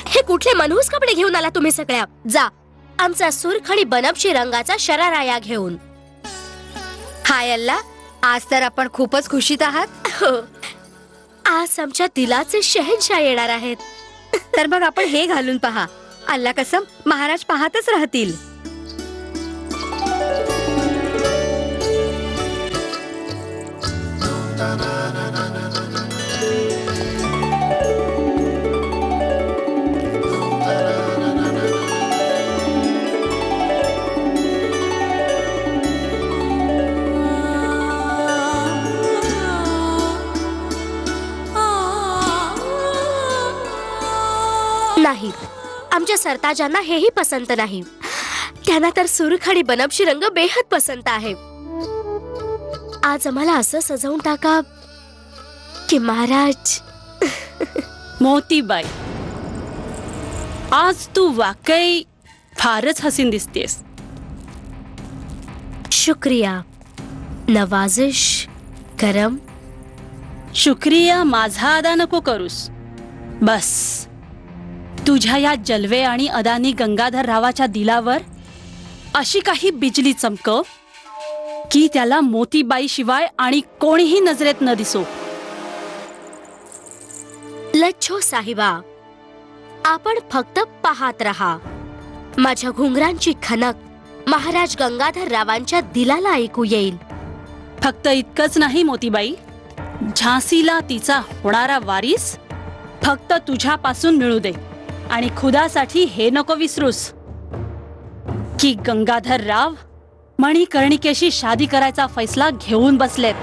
हे कुठले मनहूस कपडे घेऊन आला तुम्ही सगळ्या? जा आमचा सुरखडी बनपशी रंगाचा शरारा या घेऊन. हाय अल्ला, आज तर आपण खूपच खुशीत आहात. हो, आज आमच्या दिलाचे शहनशाह येणार आहेत. तर मग आपण हे घालून पहा. अल्ला कसम, महाराज पाहतच राहतील. नाही, आमच्या सरताजांना हेही पसंत नाही. त्यांना तर सुरखडी बनपशी रंग बेहद पसंत आहे. आज आम्हाला असं सजवून टाका की महाराज. मोतीबाई, आज तू वाकई फारच हसीन दिसतेस. शुक्रिया, नवाजिश, करम. शुक्रिया माझा अदा नको करूस. बस तुझ्या या जलवे आणि अदानी गंगाधर रावाच्या दिलावर अशी काही बिजली चमकव की त्याला मोतीबाई शिवाय आणि कोणीही नजरेत न दिसो. लच्छो साहिबा, आपण फक्त पाहत रहा. माझ्या घुंगरांची खनक महाराज गंगाधर रावांच्या दिलाला ऐकू येईल. फक्त इतकंच नाही मोतीबाई, झाशीला तिचा होणारा वारीस फक्त तुझ्यापासून मिळू दे. आणि खुदासाठी हे नको विसरूस की गंगाधर राव मणिकर्णिकेशी शादी करायचा फैसला घेऊन बसलेत.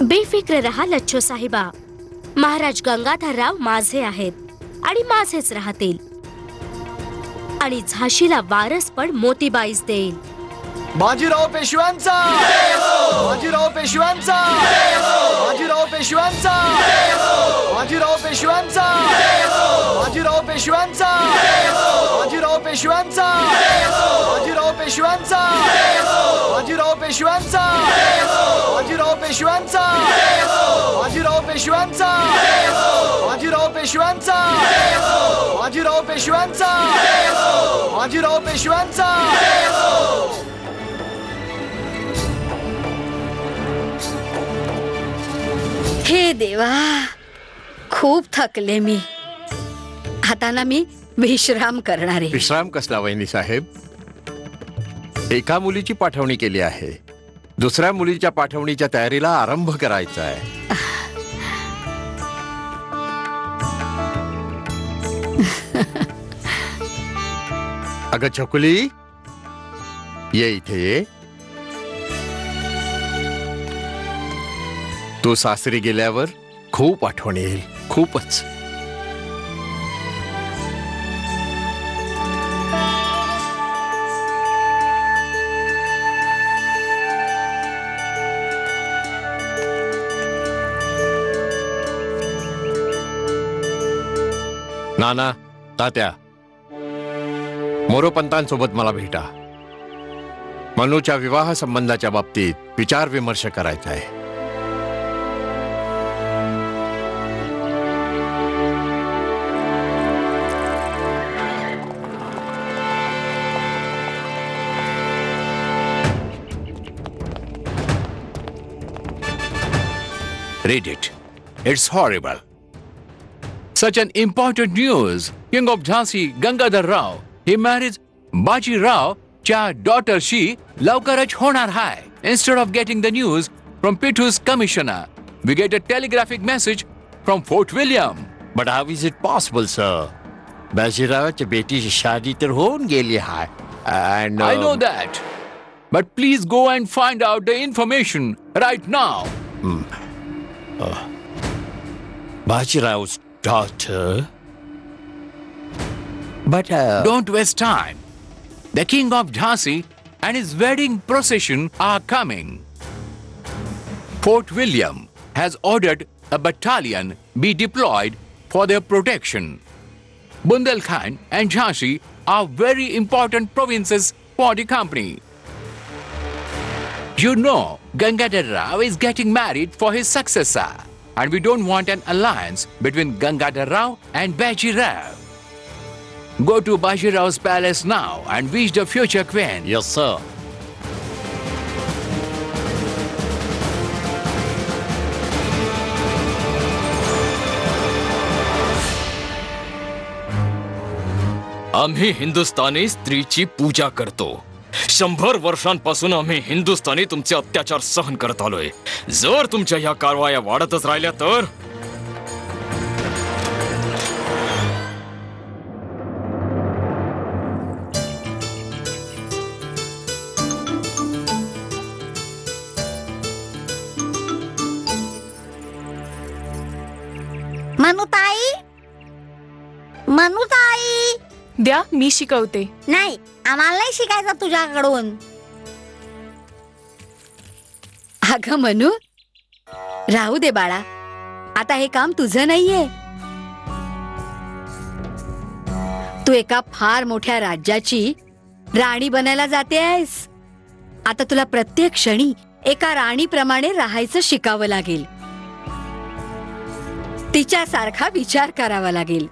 बेफिक्र रहा लच्छो साहिबा. महाराज गंगाधर राव माझे आहेत आणि माझेच राहतील. आणि झाशीला वारस पण मोतीबाईच देईल. बाजीराव पेशव्यांचा, बाजीराव पेशव्यांचा, बाजीराव पेशव्यांचा, बाजीराव पेशव्यांचा, बाजीराव पेशव्यांचा, बाजीराव पेशव्यांचा, बाजीराव पेशव्यांचा, बाजीराव पेशव्यांचा, बाजीराव पेशव्यांचा, बाजीराव पेशव्यांचा, बाजीराव पेशव्यांचा, बाजीराव पेशव्यांचा, बाजीराव पेशव्यांचा. हे देवा, खूप थकले मी. आता ना मी विश्राम करणार आहे. विश्राम कसला वहिनी साहेब? एका मुलीची पाठवणी केली आहे, दुसऱ्या मुलीच्या पाठवणीच्या तयारीला आरंभ करायचा आहे. अगं छकुली, ये इथे ये. तू सासरी गेल्यावर खूप आठवण येईल, खूपच. नाना, तात्या, मोरोपंतांसोबत मला भेटा. मनूच्या विवाह संबंधाच्या बाबतीत विचार विमर्श करायचा आहे. Read it. It's horrible. Such an important news. King of Jhansi, Gangadhar Rao, he marries Baji Rao च्या डॉटरशी लवकरच होणार आहे. Instead of getting the news from Pitu's commissioner, we get a telegraphic message from Fort William. But how is it possible, sir? बाजीरावाच्या बेटीची शादी तर होऊन गेली आहे. And I know that. But please go and find out the information right now. Bajirav's daughter. But Don't waste time. The king of Jhansi and his wedding procession are coming. Fort William has ordered a battalion be deployed for their protection. Bundelkhand and Jhansi are very important provinces for the company. You know, Gangadhar Rao is getting married for his successor, and we don't want an alliance between Gangadhar Rao and Baji Rao. Go to Baji Rao's palace now and wish the future queen. Yes, sir. आम्ही हिंदुस्थानी स्त्रीची पूजा करतो. 100 वर्षांपासून आम्ही हिंदुस्थानी तुमचे अत्याचार सहन करत आलोय. जर तुमच्या ह्या कारवाया वाढतच राहिल्या तर मनुताई, मनुताई. द्या, मी शिकवते. नाही, आम्हाला नाही शिकायचं तुझ्याकडून. अगं मनू, राहू दे बाळा, आता हे काम तुझं नाहीये. तू एका फार मोठ्या राज्याची राणी बनायला जातेस. आता तुला प्रत्येक क्षणी एका राणीप्रमाणे राहायचं शिकावं लागेल. तिच्यासारखा विचार करावा लागेल.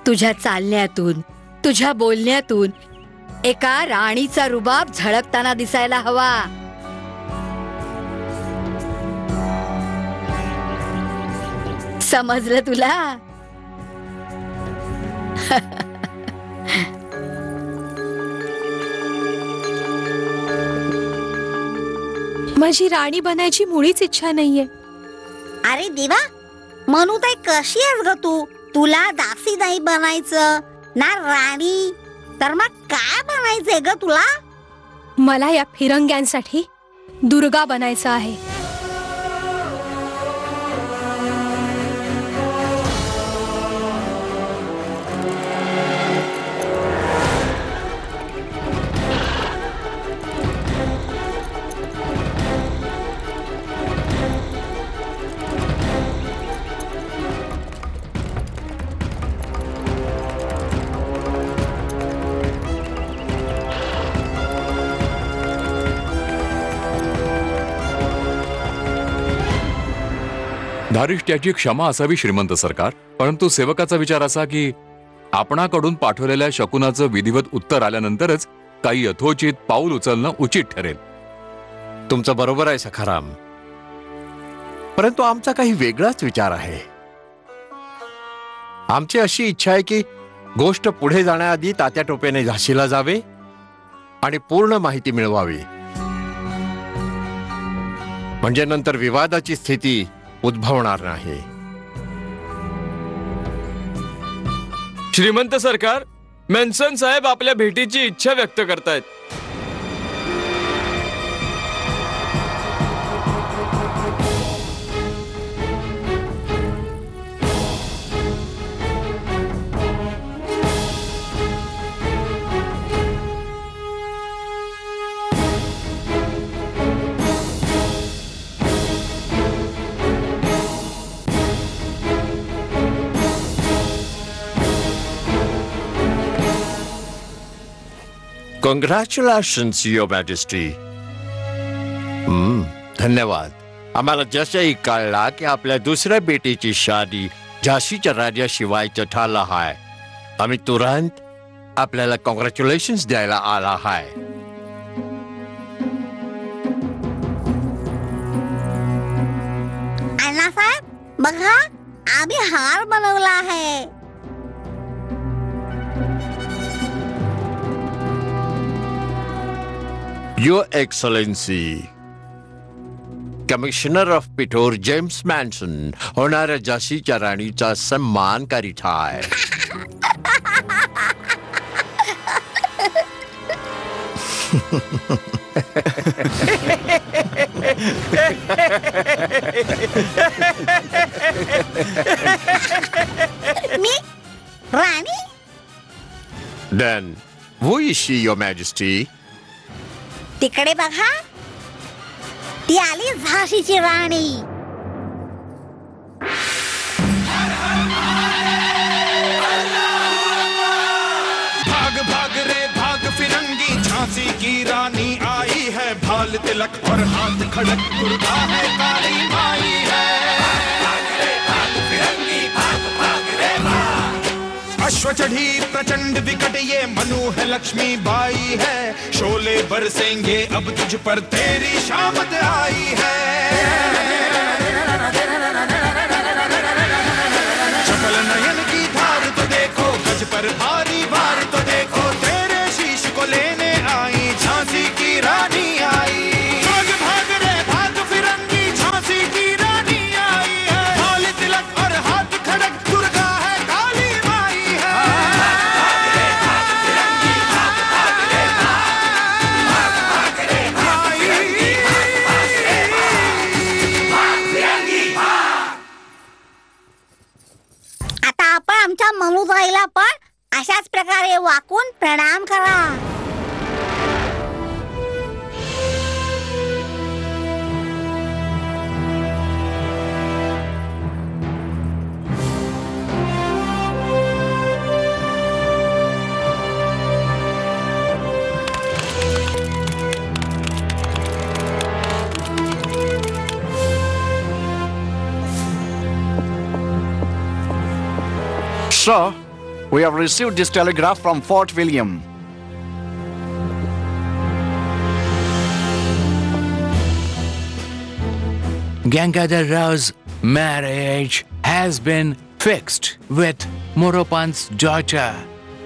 तुझ्या चालण्यातून, तुझ्या बोलण्यातून एका राणीचा रुबाब झळकताना दिसायला हवा. समजलं तुला? माझी राणी बनायची मुळीच इच्छा नाहीये. अरे देवा, मनुताई कशी आहेस ग तू? तुला दासी नाही बनायचं ना राणी, तर मग काय बनायचंय ग तुला? मला या फिरंग्यांसाठी दुर्गा बनायचं आहे. धारिष्ट्याची क्षमा असावी श्रीमंत सरकार, परंतु सेवकाचा विचार असा की आपणाकडून पाठवलेल्या शकुनाचं विधिवत उत्तर आल्यानंतरच काही यथोचित पाऊल उचलणं उचित ठरेल. तुमचं बरोबर आहे सखाराम, परंतु आमचा काही वेगळाच विचार आहे. आमची अशी इच्छा आहे की गोष्ट पुढे जाण्याआधी तात्या टोपेने झाशीला जावे आणि पूर्ण माहिती मिळवावी, म्हणजे नंतर विवादाची स्थिती उद्भवणार नाही. श्रीमंत सरकार, मेन्सन साहेब आपल्या भेटीची इच्छा व्यक्त करतायत. Congratulations your majesty. धन्यवाद. आम्हाला जसंही कळला की आपल्या दुसऱ्या बेटीची शादी झाशीच्या राजाशिवायचं ठरलं आहे, आम्ही तुरंत आपल्याला कॉंग्रॅच्युलेशन्स द्यायला आला आहे. अण्णासाहेब बघा, आम्ही हार बनवला आहे. Your Excellency, commissioner of Pithor James Manson होणाऱ्या झाशीच्या राणीचा सन्मान करीत आहे. मी राणी? Then, who is she, Your Majesty? तिकडे बघा, ती आली झाशीची राणी. भाग भाग रे भाग फिरंगी, झांसी की रानी आई है भाग. लाल तिलक और हाथ खड़क, दुर्गा है काली माई है। अश्व चढ़ी प्रचंड विकट ये मनु है लक्ष्मी बाई है, शोले बरसेंगे अब तुझ पर तेरी शामत आई है। चपल नयन की धार तो देखो, गज पर भारी भार तो देखो, तेरे शीश को लेने आई झांसी की रानी आई। भाग भाग रे भाग फिरंगी, झांसी की रानी आई है। लाल तिलक और हाथ खड़क, दुर्गा है काली माई है। भाग रे भाग फिरंगी, भाग भाग रे भाग भाग रे भाग फिरंगी, भाग भाग रे भाग फिरंगी भाग। आता आपण आमच्या मनुताईला पण अशाच प्रकारे वाकून प्रणाम करा. Sir, we have received this telegraph from Fort William. Gangadhar Rao's marriage has been fixed with Moropan's daughter,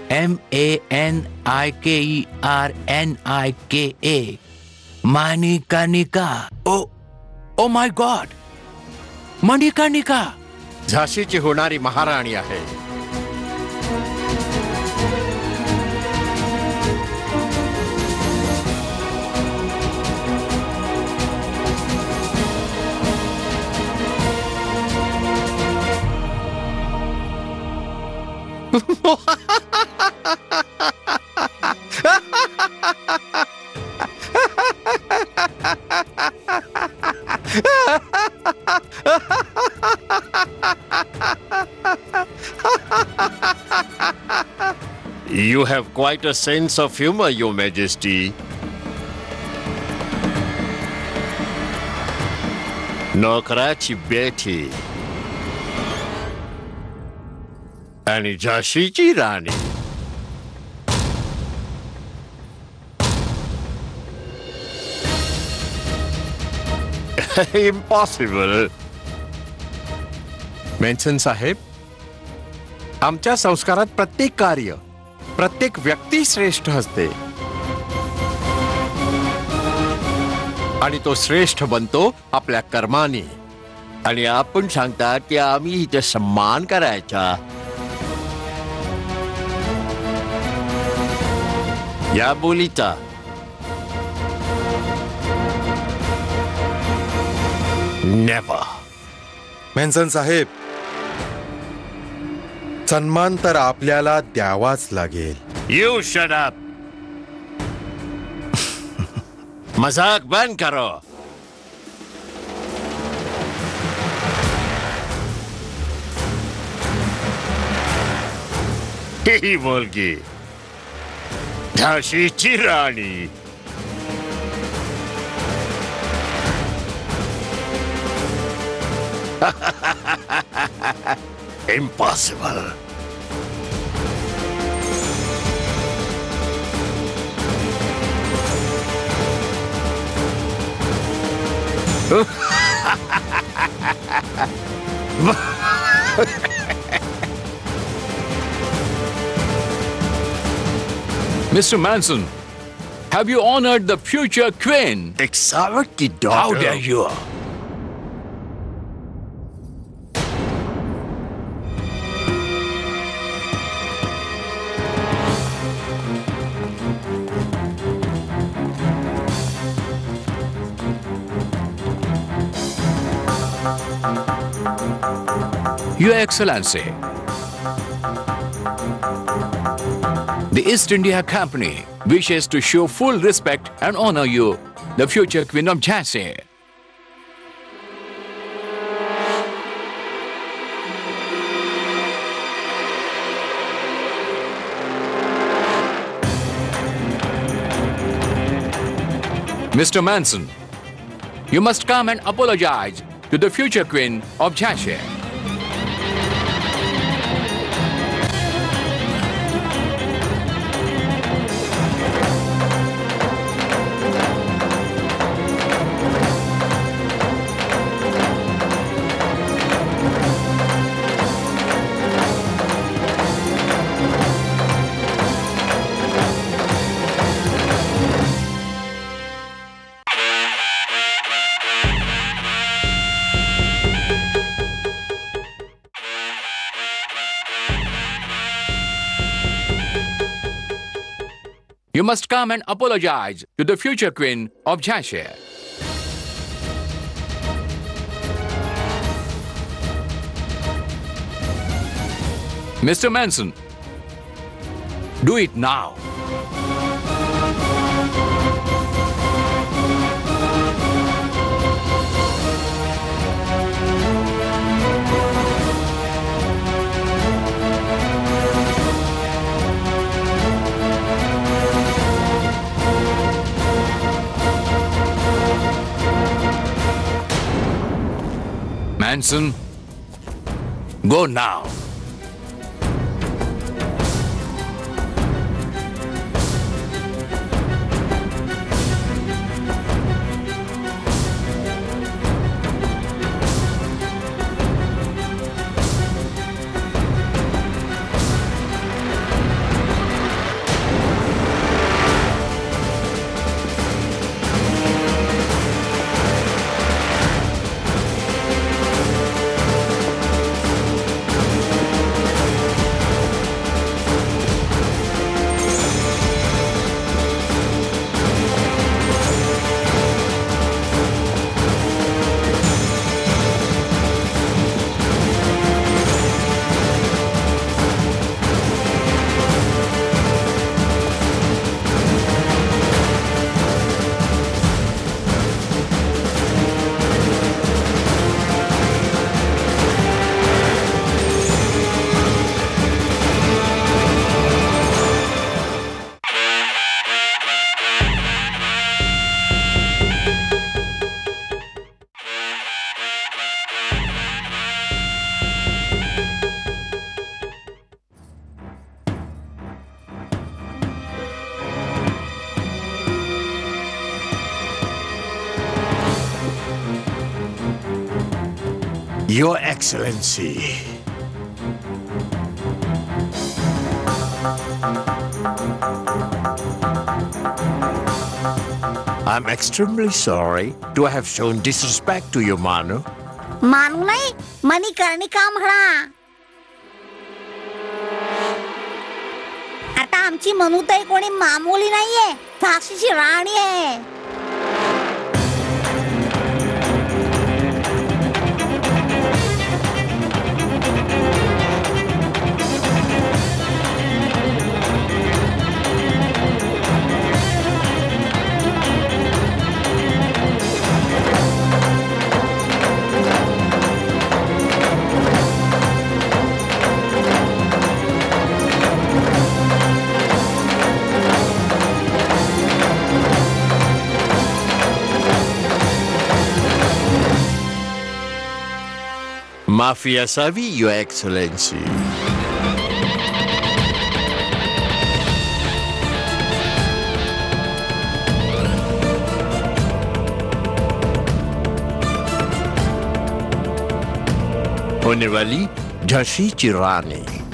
Manikerenika, Manikarnika. Oh my God! Manikarnika! झाशीची होणारी महाराणी आहे. You have quite a sense of humor, Your Majesty. नोकराची बेटी आणि झाशीची राणी. Impossible. Mention साहेब, आमच्या संस्कारात प्रत्येक कार्य, प्रत्येक व्यक्ती श्रेष्ठ असते आणि तो श्रेष्ठ बनतो आपल्या कर्माने. आणि आपण सांगता की आम्ही हिचा सन्मान करायचा. या बोलीचा नेव्हर. मेन्सन साहेब, सन्मान तर आपल्याला द्यावाच लागेल. You shut up. मजाक बंद करो. ही मुलगी झाशीची राणी. Impossible. Mr. Manson, have you honored the future queen? Exactly, daughter. How dare you? Your Excellency, the East India Company wishes to show full respect and honor you, the future Queen of Jhansi. Mr. Manson, you must come and apologize to the future queen of Jhansi. You must come and apologize to the future queen of Jhansi. Mr. Manson, do it now. Manson, go now. Your Excellency. I'm extremely sorry to have shown disrespect to you, Manu. मानू नाही मणिकर्णिका म्हणा. आता आमची मनुताई कोणी मामूली नाहीये, झाशीची राणी आहे. Mafia Savi, Your Excellency. होने वाली झांसी की रानी.